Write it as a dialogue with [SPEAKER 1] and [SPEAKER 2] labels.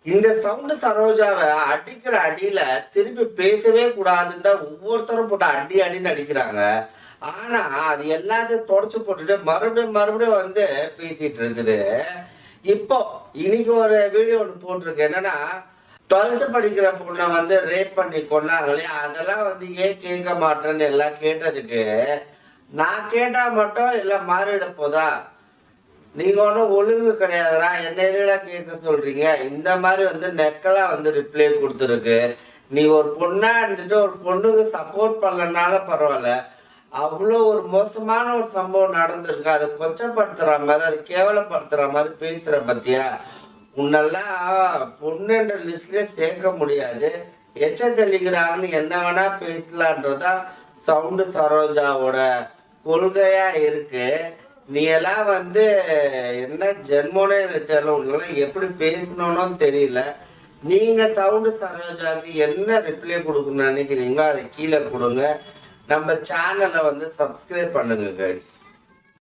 [SPEAKER 1] இந்த சவுண்டு சரோஜாவை அடிக்கிற அடியில திருப்பி பேசவே கூடாதுன்னு ஒவ்வொருத்தரும் போட்டு அடி அடின்னு அடிக்கிறாங்க. ஆனா அது எல்லாத்தையும் தொடச்சு போட்டுட்டு மறுபடியும் வந்து பேசிட்டு இருக்குது. இப்போ இன்னைக்கு ஒரு வீடியோ ஒன்று போட்டிருக்கு. என்னன்னா 12th படிக்கிற பொண்ணை வந்து ரேப் பண்ணி கொண்டாங்களே, அதெல்லாம் வந்து ஏன் கேட்க மாட்டேன்னு எல்லாம் கேட்டதுக்கு நான் கேட்டா மட்டும் எல்லாம் மாறிட போதா, நீங்க ஒன்றும் ஒழுங்கு கிடையாதுடா, என்ன கேட்க சொல்றீங்க, இந்த மாதிரி வந்து நெக்கெல்லாம் வந்து ரிப்ளை கொடுத்துருக்கு. நீ ஒரு பொண்ணா இருந்துட்டு ஒரு பொண்ணுக்கு சப்போர்ட் பண்ணலனால பரவாயில்ல, அவ்வளோ ஒரு மோசமான ஒரு சம்பவம் நடந்திருக்கு. அதை கொச்சப்படுத்துற மாதிரி, அதை கேவலப்படுத்துற மாதிரி பேசுற பத்தியா, உன்னெல்லாம் பொண்ணுன்ற லிஸ்ட்லயே சேர்க்க முடியாது, எச்ச தெளிக்கிறாங்கன்னு என்ன வேணா பேசலான்றதான் சவுண்டு சரோஜாவோட கொள்கையா இருக்கு. நீ எல்லாம் வந்து என்ன ஜென்மோனே எனக்கு தெரியல, உங்களெல்லாம் எப்படி பேசணும்னு தெரியல. நீங்க சவுண்டு சரோஜாவுக்கு என்ன ரிப்ளை கொடுக்கணும்னு நினைக்கிறீங்களோ அதை கீழே கொடுங்க. நம்ம சேனலை வந்து சப்ஸ்கிரைப் பண்ணுங்க கைஸ்.